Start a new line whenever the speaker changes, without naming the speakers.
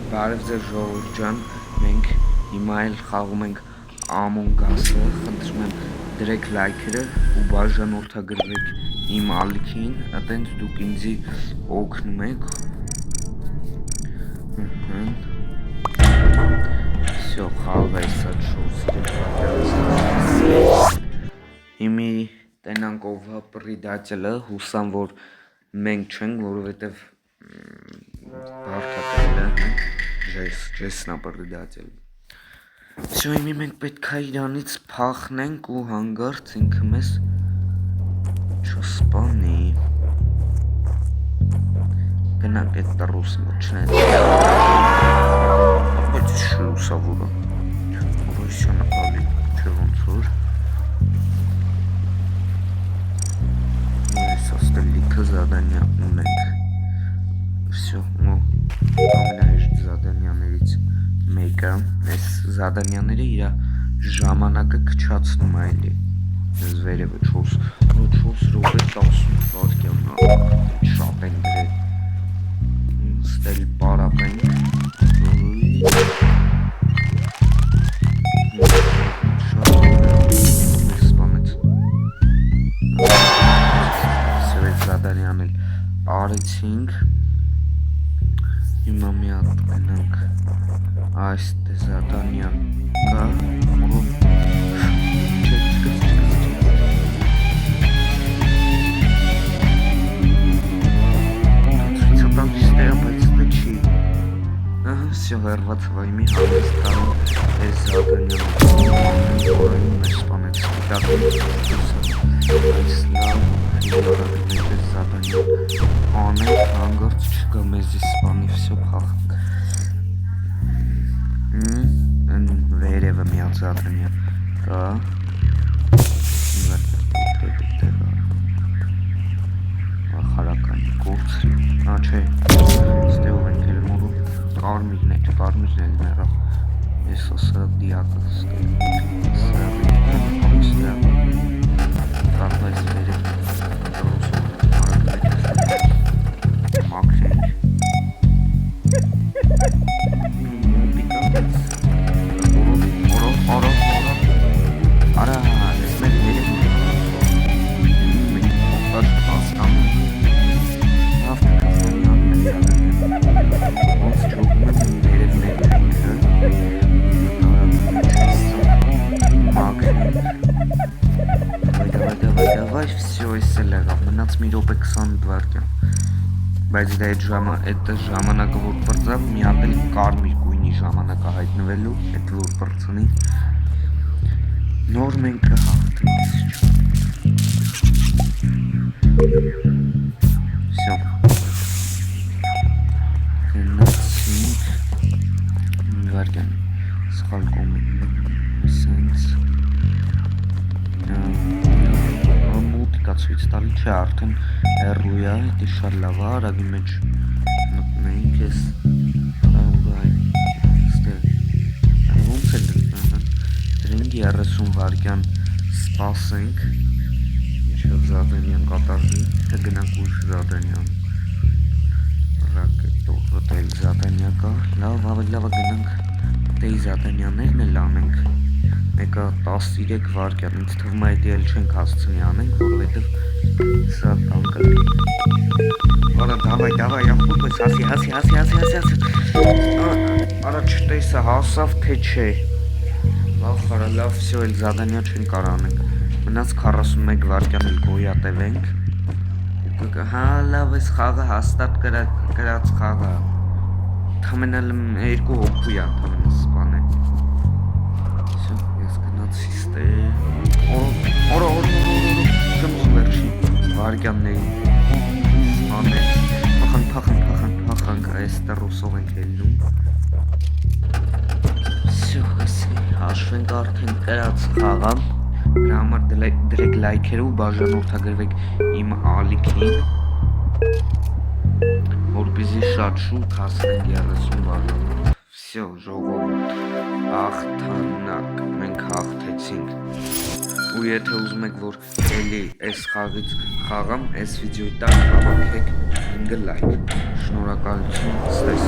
Բարև ձեզ ժողովուրդ ջան, մենք հիմա էլ խաղում ենք Among Us-ը, խնդրում եմ դրեք լայքերը ու բաժանորդագրվեք իմ ալիքին, այտենց դուք ինձի օգնում եք։ Всё, խաղը էսա շուտ։ Հիմի տենանք ով է պրիդատելը, հուսամ որ մենք չենք, որովհետև բարդատելը Ջեսն է պրիդատել։ Всё, հիմի մենք պետք է իրանից փախնենք ու հանգարց ինքը մեզ չսպանի։ Գնանք այդ տռուսի մոտ բայց շլուսավորը Ռուսիան ալի չէ ոնց որ Սաստելիքը задания ունենք։ Всё, ну, ամենահեշտ заданиաներից մեկը, այս заданиաները իր ժամանակը քչացնում է էլի։ Այս վերևը 4 րոպե 10 վայրկյան է։ Շատ են դրել։ Ստել պարապենք։ Zadanyan էլ արեցինք։ Հիմա մի հատ գնանք այս zadanyan կա, Всё, հեռված վայմի հավստանում այս zadanyan-ը, որը մեր սպանեց սպիտակը, այս լավ zadanyan անենք, հանգարց չկա մեզի սպանի, всё, փախանք։ Վերևը մի հատ zadanyan կա, խարականի գործ, չէ, ստեղով ենք էլ մորում, կարմիրն էլ մեռավ, ես ասա դիակը կարվայս վերև մաքրենք արա, ես մեր վերև Всё, այս էլ եղավ, մնաց մի րոպե 20 վայրկյան։ Բայց դա այդ ժամանակը որ պրծավ, մի հատ էլ կարմիր գույնի ժամանակ է հայտնվելու, այդ որ պրծնի։ Նոր մենք կհաղթենք։ Всё։ Գնացինք վայրկյան, սխալ կոմենտ, սենց Ցույց տալի չէ, արդեն հեռու է, դա շատ լավ է, արագի մեջ մտնենք, ես ոնց է դրենք 30 վայրկյան սպասենք, ինչով zadanyan կատարվի, թե գնանք ուշ zadanyan, ռակետով էլ zadanyan կա, լավ, ավելի լավ գնանք, դե zadanyanներն էլ անենք, մեկը 13 վայրկյան, ինձ թվում է դա էլ չենք հասցնի անենք, որովհետև սա բան կլինի։ Արա, давай, ապուպես, հասի։ Արա, չտեսա, հասավ, թե չէ։ Լավ, խարա, լավ, всё, էլ zadanyan չեն կարող անենք։ Մնաց 41 վայրկյան էլ գոյատևենք։ Հա, լավ, այս խաղը հաստատ գրած խաղը։ Թամենալ 2 հոգու է, թամենալ սպանը։ Վարկյանների փախանք այս տռուսով ենք ելնում Всё, հաշվենք արդեն կրած խաղը դրա համար դրեք լայքերը ու բաժանորդագրվեք իմ ալիքին որպեսզի շատ շուտ հասնենք 30 վայրկյան Всё, ժողովուրդ հաղթանակ մենք հաղթեցինք ու եթե ուզում եք որ էլի այս խաղից խաղամ, այս վիդեոյի տակ հավաքեք 5 լայք։ Շնորհակալություն,